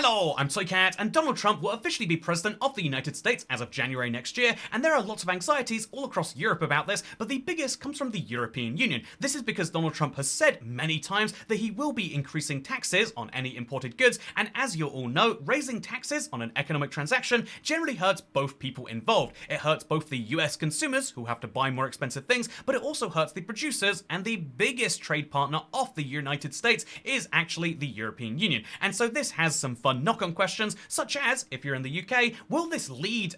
Hello, I'm Toycat, and Donald Trump will officially be president of the United States as of January next year, and there are lots of anxieties all across Europe about this, but the biggest comes from the European Union. This is because Donald Trump has said many times that he will be increasing taxes on any imported goods, and as you all know, raising taxes on an economic transaction generally hurts both people involved. It hurts both the US consumers, who have to buy more expensive things, but it also hurts the producers, and the biggest trade partner of the United States is actually the European Union. And so this has some fun knock-on questions, such as, if you're in the UK, will this lead,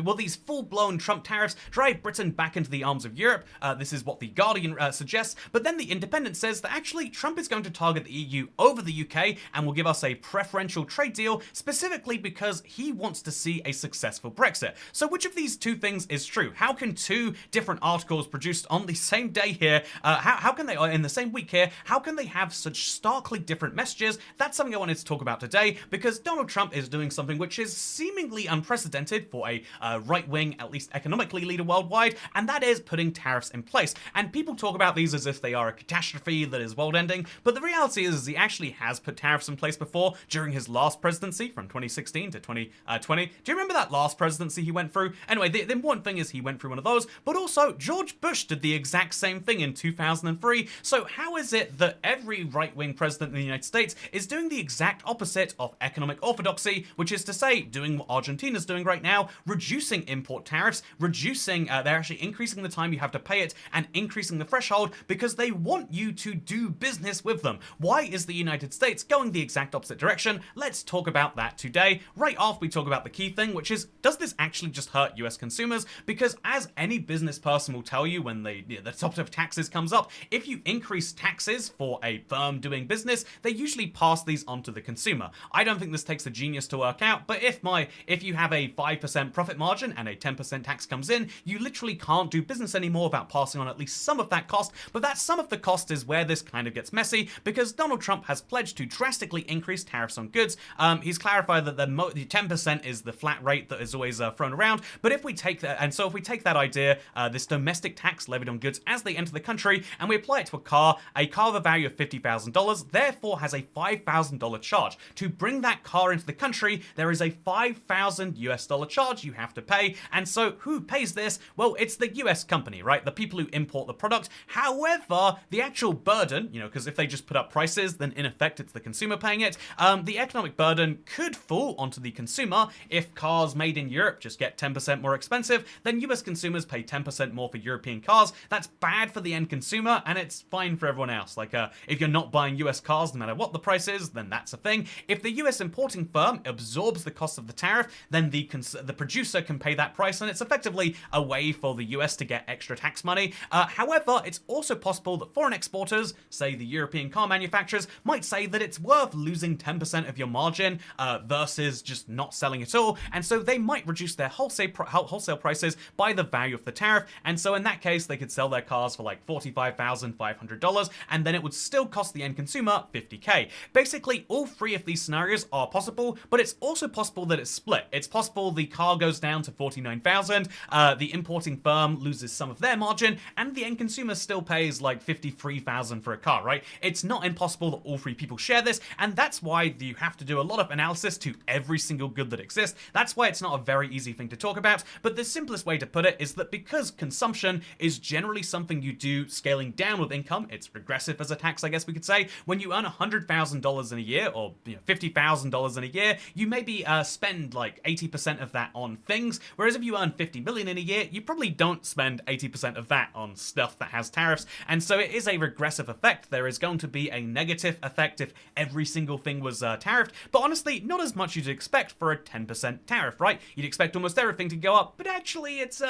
will these full-blown Trump tariffs drive Britain back into the arms of Europe? This is what The Guardian suggests, but then The Independent says that actually Trump is going to target the EU over the UK and will give us a preferential trade deal specifically because he wants to see a successful Brexit. So which of these two things is true? How can two different articles produced on the same day here, how can they, in the same week here, how can they have such starkly different messages? That's something I wanted to talk about today, because Donald Trump is doing something which is seemingly unprecedented for a right-wing, at least economically, leader worldwide, and that is putting tariffs in place. And people talk about these as if they are a catastrophe that is world-ending, but the reality is he actually has put tariffs in place before during his last presidency from 2016 to 2020. Do you remember that last presidency he went through? Anyway, the important thing is he went through one of those, but also George Bush did the exact same thing in 2003. So how is it that every right-wing president in the United States is doing the exact opposite of economic orthodoxy, which is to say, doing what Argentina's doing right now, reducing import tariffs, they're actually increasing the time you have to pay it and increasing the threshold because they want you to do business with them. Why is the United States going the exact opposite direction? Let's talk about that today, right after we talk about the key thing, which is, does this actually just hurt US consumers? Because as any business person will tell you when the topic of taxes comes up, if you increase taxes for a firm doing business, they usually pass these on to the consumer. I don't think this takes a genius to work out, but if you have a 5% profit margin and a 10% tax comes in, you literally can't do business anymore without passing on at least some of that cost. But that some of the cost is where this kind of gets messy, because Donald Trump has pledged to drastically increase tariffs on goods. He's clarified that the 10% is the flat rate that is always thrown around. But if we take that, and so if we take that idea, this domestic tax levied on goods as they enter the country, and we apply it to a car with a value of $50,000, therefore has a $5,000 charge. To bring that car into the country, there is a $5,000 US charge you have to pay. And so who pays this? Well, it's the US company, right? The people who import the product. However, the actual burden, because if they just put up prices, then in effect it's the consumer paying it. The economic burden could fall onto the consumer. If cars made in Europe just get 10% more expensive, then US consumers pay 10% more for European cars. That's bad for the end consumer, and it's fine for everyone else. Like, if you're not buying US cars, no matter what the price is, then that's a thing. If the US importing firm absorbs the cost of the tariff, then the producer can pay that price, and it's effectively a way for the US to get extra tax money. However, it's also possible that foreign exporters, say the European car manufacturers, might say that it's worth losing 10% of your margin versus just not selling at all, and so they might reduce their wholesale prices by the value of the tariff, and so in that case, they could sell their cars for like $45,500, and then it would still cost the end consumer $50K. Basically, all three of these scenarios are possible, but it's also possible that it's split. It's possible the car goes down to $49,000, the importing firm loses some of their margin, and the end consumer still pays like $53,000 for a car, right? It's not impossible that all three people share this, and that's why you have to do a lot of analysis to every single good that exists. That's why it's not a very easy thing to talk about, but the simplest way to put it is that because consumption is generally something you do scaling down with income, it's regressive as a tax, I guess we could say. When you earn $100,000 in a year, or $50,000 in a year, you maybe spend like 80% of that on things, whereas if you earn $50 million in a year, you probably don't spend 80% of that on stuff that has tariffs, and so it is a regressive effect. There is going to be a negative effect if every single thing was tariffed, but honestly, not as much you'd expect for a 10% tariff, right? You'd expect almost everything to go up, but actually it's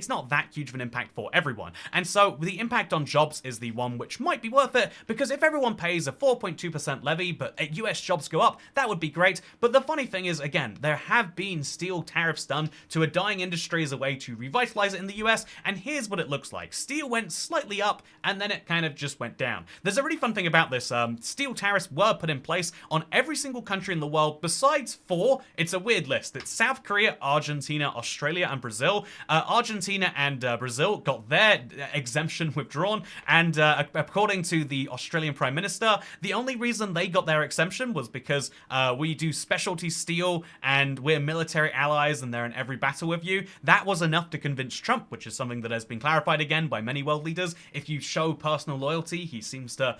not that huge of an impact for everyone. And so the impact on jobs is the one which might be worth it, because if everyone pays a 4.2% levy, but US jobs go up, that would be great. But the funny thing is, again, there have been steel tariffs done to a dying industry as a way to revitalize it in the US, and here's what it looks like. Steel went slightly up, and then it kind of just went down. There's a really fun thing about this. Steel tariffs were put in place on every single country in the world besides 4. It's a weird list. It's South Korea, Argentina, Australia, and Brazil. Argentina and Brazil got their exemption withdrawn, and according to the Australian Prime Minister, the only reason they got their exemption was because because we do specialty steel and we're military allies and they're in every battle with you. That was enough to convince Trump, which is something that has been clarified again by many world leaders. If you show personal loyalty, he seems to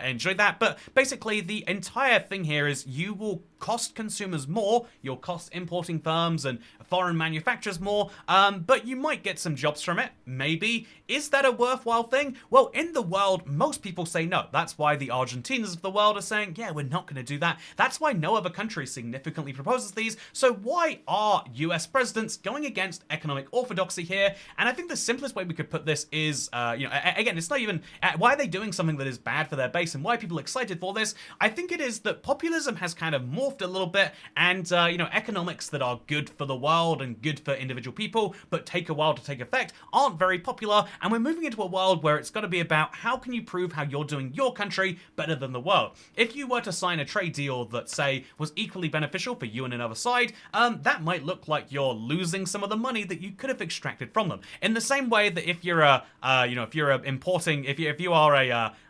enjoy that. But basically, the entire thing here is you will cost consumers more, you'll cost importing firms and foreign manufacturers more, but you might get some jobs from it, maybe. Is that a worthwhile thing? Well, in the world, most people say no. That's why the Argentinas of the world are saying, yeah, we're not going to do that. That's why no other country significantly proposes these. So why are US presidents going against economic orthodoxy here? And I think the simplest way we could put this is, again, it's not even, why are they doing something that is bad for their base and why are people excited for this? I think it is that populism has kind of morphed a little bit, and economics that are good for the world and good for individual people but take a while to take effect aren't very popular, and we're moving into a world where it's got to be about how can you prove how you're doing your country better than the world. If you were to sign a trade deal that, say, was equally beneficial for you and another side, that might look like you're losing some of the money that you could have extracted from them. In the same way that if you're if you are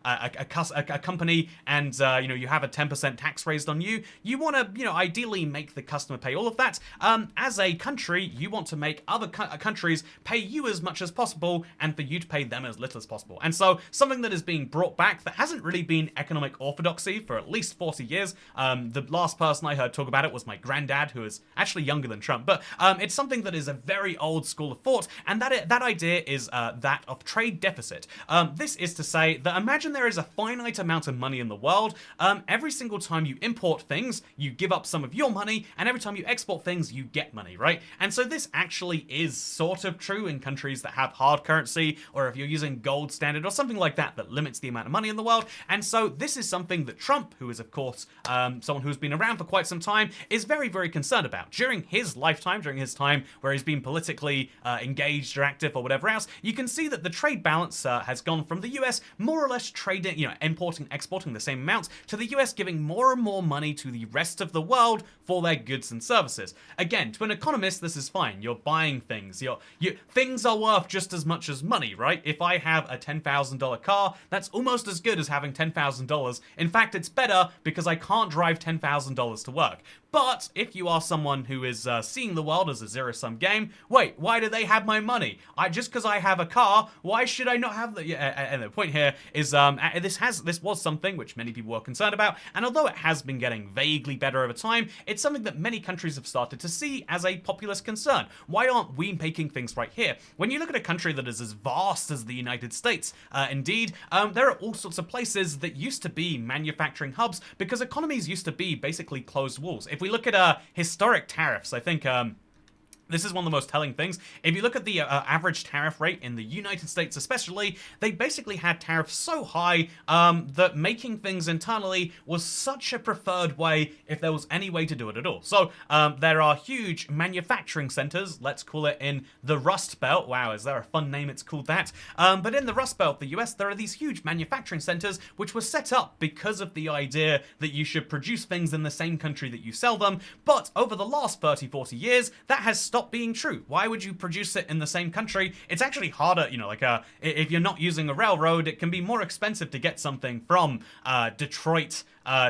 a company and you have a 10% tax raised on you, you want to ideally make the customer pay all of that. As a country, you want to make other countries pay you as much as possible and for you to pay them as little as possible. And so something that is being brought back that hasn't really been economic orthodoxy for at least 40 years. The last person I heard talk about it was my granddad, who is actually younger than Trump, but it's something that is a very old school of thought, and that idea is that of trade deficit. This is to say that imagine there is a finite amount of money in the world. Every single time you import things, you give up some of your money, and every time you export things, you get money, right? And so this actually is sort of true in countries that have hard currency, or if you're using gold standard or something like that that limits the amount of money in the world. And so this is something that Trump, who is of course someone who's been around for quite some time, is very, very concerned about. During his lifetime, during his time where he's been politically engaged or active or whatever else, you can see that the trade balance has gone from the US more or less trading, importing, exporting the same amounts, to the US giving more and more money to the rest of the world for their goods and services. Again, to an economist, this is fine. You're buying things. Things are worth just as much as money, right? If I have a $10,000 car, that's almost as good as having $10,000. In fact, it's better because I can't drive $10,000 to work. But if you are someone who is seeing the world as a zero-sum game, wait, why do they have my money? Just because I have a car, why should I not have the? And the point here is this was something which many people were concerned about, and although it has been getting vaguely better over time, it's something that many countries have started to see as a populist concern. Why aren't we making things right here? When you look at a country that is as vast as the United States, indeed, there are all sorts of places that used to be manufacturing hubs because economies used to be basically closed walls. If we look at historic tariffs, I think this is one of the most telling things. If you look at the average tariff rate in the United States especially, they basically had tariffs so high that making things internally was such a preferred way if there was any way to do it at all. So there are huge manufacturing centers, let's call it in the Rust Belt. Wow, is there a fun name it's called that? But in the Rust Belt, the US, there are these huge manufacturing centers which were set up because of the idea that you should produce things in the same country that you sell them. But over the last 30, 40 years, that has stopped being true. Why would you produce it in the same country? It's actually harder, if you're not using a railroad, it can be more expensive to get something from Detroit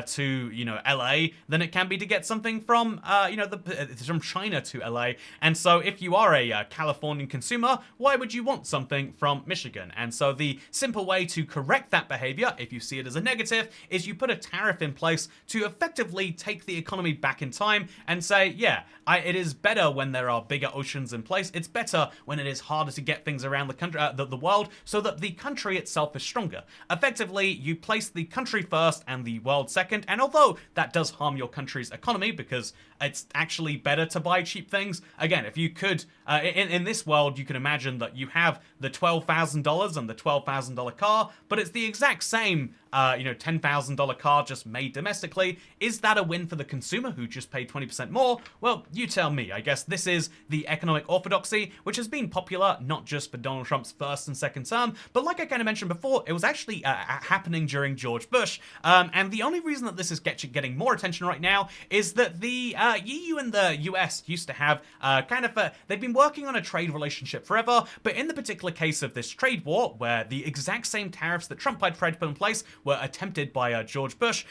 to LA than it can be to get something from from China to LA. And so if you are a Californian consumer, why would you want something from Michigan? And so the simple way to correct that behavior, if you see it as a negative, is you put a tariff in place to effectively take the economy back in time and say, yeah, it is better when there are bigger oceans in place. It's better when it is harder to get things around the country, the world, so that the country itself is stronger. Effectively, you place the country first and the world second, and although that does harm your country's economy because it's actually better to buy cheap things, again, if you could, in this world, you can imagine that you have the $12,000 and the $12,000 car, but it's the exact same $10,000 car just made domestically. Is that a win for the consumer who just paid 20% more? Well, you tell me. I guess this is the economic orthodoxy, which has been popular not just for Donald Trump's first and second term, but like I kind of mentioned before, it was actually happening during George Bush. And the only reason that this is getting more attention right now is that the EU and the US used to have they've been working on a trade relationship forever, but in the particular case of this trade war, where the exact same tariffs that Trump had tried to put in place were attempted by George Bush.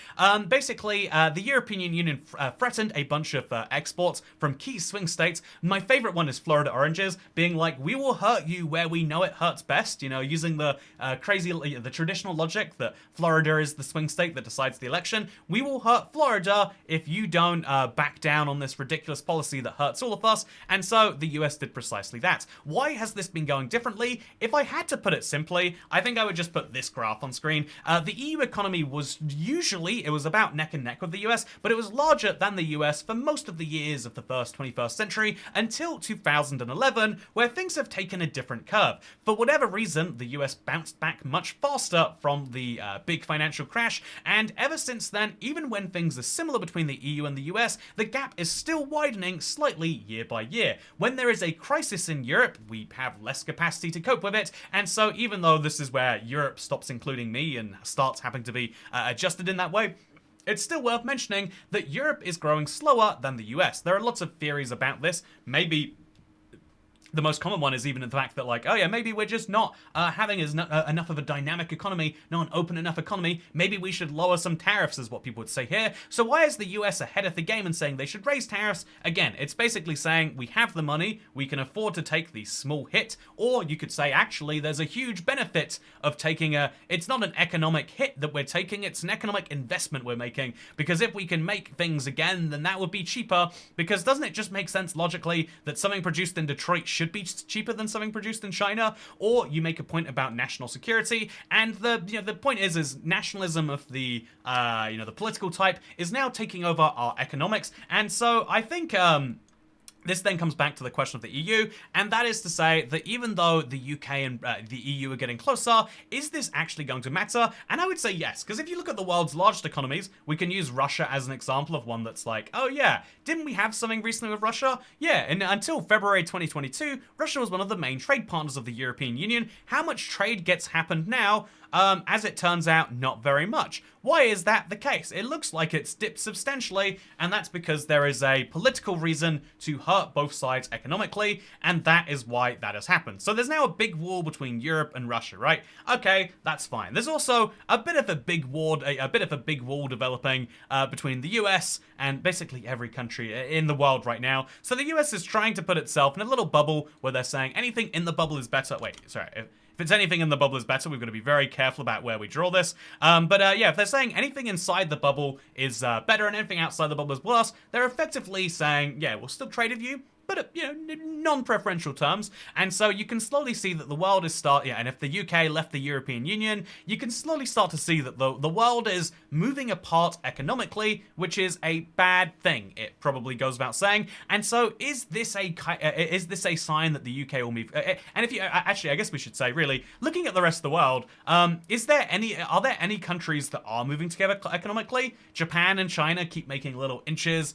Basically, the European Union threatened a bunch of exports from key swing states. My favorite one is Florida oranges, being like, we will hurt you where we know it hurts best, you know, using the the traditional logic that Florida is the swing state that decides the election. We will hurt Florida if you don't back down on this ridiculous policy that hurts all of us. And so the US did precisely that. Why has this been going differently? If I had to put it simply, I think I would just put this graph on screen. The EU economy was usually, it was about neck and neck with the US, but it was larger than the US for most of the years of the first 21st century until 2011, where things have taken a different curve. For whatever reason, the US bounced back much faster from the big financial crash, and ever since then, even when things are similar between the EU and the US, the gap is still widening slightly year by year. When there is a crisis in Europe, we have less capacity to cope with it, and so even though this is where Europe stops including me and starts having to be adjusted in that way, it's still worth mentioning that Europe is growing slower than the US. There are lots of theories about this. Maybe the most common one is even the fact that, like, oh yeah, maybe we're just not having enough of a dynamic economy, not an open enough economy. Maybe we should lower some tariffs, is what people would say here. So why is the US ahead of the game and saying they should raise tariffs? Again, it's basically saying we have the money, we can afford to take the small hit, or you could say actually there's a huge benefit of taking it's not an economic hit that we're taking, it's an economic investment we're making, because if we can make things again, then that would be cheaper, because doesn't it just make sense logically that something produced in Detroit should be cheaper than something produced in China? Or you make a point about national security, and the point is nationalism of the the political type is now taking over our economics, and so I think this then comes back to the question of the EU, and that is to say that even though the UK and the EU are getting closer, is this actually going to matter? And I would say yes, because if you look at the world's largest economies, we can use Russia as an example of one that's like, oh yeah, didn't we have something recently with Russia? Yeah, and until February 2022, Russia was one of the main trade partners of the European Union. How much trade gets happened now? As it turns out, not very much. Why is that the case? It looks like it's dipped substantially, and that's because there is a political reason to hurt both sides economically, and that is why that has happened. So there's now a big war between Europe and Russia, right? Okay, that's fine. There's also a bit of a big war, developing between the US and basically every country in the world right now. So the US is trying to put itself in a little bubble where they're saying anything in the bubble is better. Wait, sorry. If it's anything in the bubble is better, we've got to be very careful about where we draw this. Yeah, if they're saying anything inside the bubble is better and anything outside the bubble is worse, they're effectively saying, yeah, we'll still trade with you, but non-preferential terms. And so you can slowly see that the world is and if the UK left the European Union, you can slowly start to see that the world is moving apart economically, which is a bad thing, it probably goes without saying. And so is this a sign that the UK will move? And if you actually, I guess we should say, really, looking at the rest of the world, are there any countries that are moving together economically? Japan and China keep making little inches.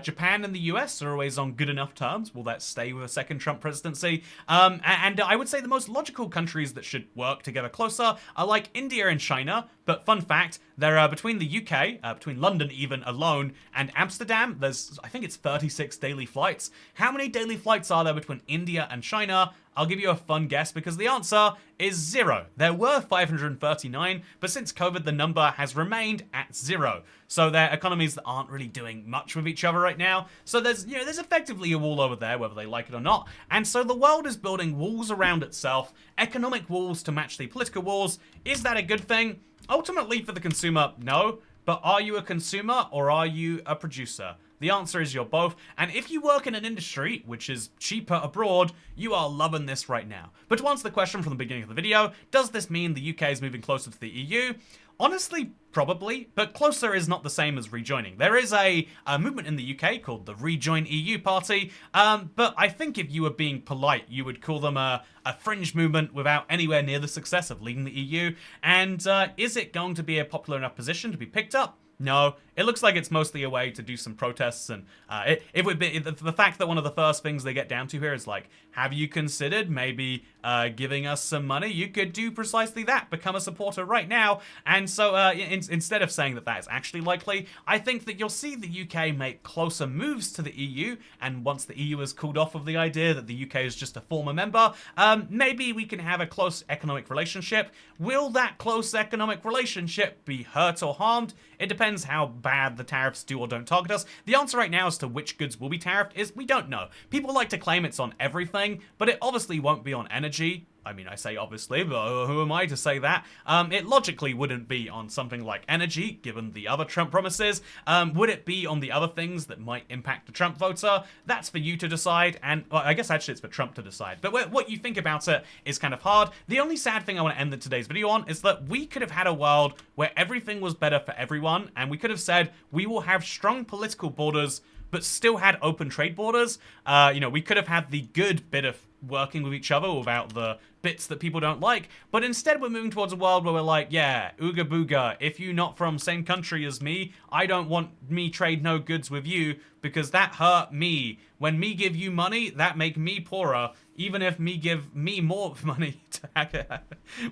Japan and the US are always on good enough terms. Will that stay with a second Trump presidency? And I would say the most logical countries that should work together closer are like India and China. But fun fact, there are between the UK, between London even alone, and Amsterdam, there's, I think it's 36 daily flights. How many daily flights are there between India and China? I'll give you a fun guess because the answer is 0. There were 539, but since COVID, the number has remained at 0. So they're economies that aren't really doing much with each other right now. So there's effectively a wall over there, whether they like it or not. And so the world is building walls around itself, economic walls to match the political walls. Is that a good thing? Ultimately, for the consumer, no. But are you a consumer or are you a producer? The answer is you're both, and if you work in an industry which is cheaper abroad, you are loving this right now. But to answer the question from the beginning of the video, does this mean the UK is moving closer to the EU? Honestly, probably, but closer is not the same as rejoining. There is a movement in the UK called the Rejoin EU Party, but I think if you were being polite, you would call them a fringe movement without anywhere near the success of leading the EU. And is it going to be a popular enough position to be picked up? No, it looks like it's mostly a way to do some protests, and it would be the fact that one of the first things they get down to here is like, have you considered maybe giving us some money? You could do precisely that, become a supporter right now. And so instead of saying that that is actually likely, I think that you'll see the UK make closer moves to the EU, and once the EU has cooled off of the idea that the UK is just a former member, maybe we can have a close economic relationship. Will that close economic relationship be hurt or harmed? It depends how bad the tariffs do or don't target us. The answer right now as to which goods will be tariffed is we don't know. People like to claim it's on everything, but it obviously won't be on energy. I mean, I say obviously, but who am I to say that? It logically wouldn't be on something like energy, given the other Trump promises. Would it be on the other things that might impact the Trump voter? That's for you to decide, and well, I guess actually it's for Trump to decide. But what you think about it is kind of hard. The only sad thing I want to end today's video on is that we could have had a world where everything was better for everyone, and we could have said we will have strong political borders but still had open trade borders. We could have had the good bit of working with each other without the bits that people don't like, but instead we're moving towards a world where we're like, yeah, ooga booga, if you not from same country as me, I don't want me trade no goods with you because that hurt me. When me give you money, that make me poorer, even if me give me more money to hack it.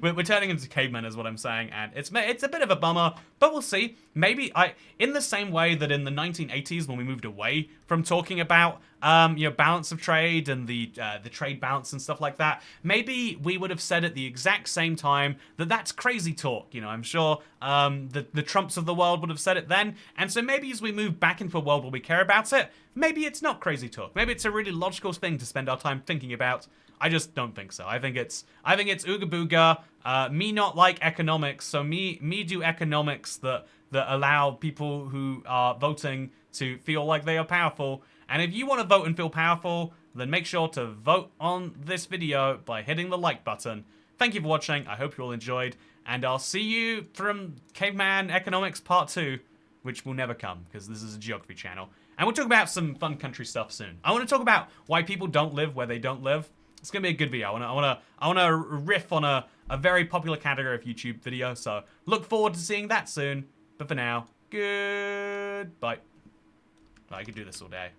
We're turning into cavemen is what I'm saying, and it's a bit of a bummer, but we'll see. Maybe in the same way that in the 1980s when we moved away from talking about balance of trade and the trade balance and stuff like that, maybe we would have said at the exact same time that that's crazy talk. I'm sure the Trumps of the world would have said it then, and so maybe as we move back into a world where we care about it, maybe it's not crazy talk. Maybe it's a really logical thing to spend our time thinking about. I just don't think so. I think it's ooga booga. Me not like economics, so me do economics that allow people who are voting to feel like they are powerful. And if you want to vote and feel powerful, then make sure to vote on this video by hitting the like button. Thank you for watching. I hope you all enjoyed, and I'll see you from Caveman Economics Part 2, which will never come because this is a geography channel. And we'll talk about some fun country stuff soon. I want to talk about why people don't live where they don't live. It's gonna be a good video. I wanna riff on a very popular category of YouTube video. So look forward to seeing that soon. But for now, goodbye. I could do this all day.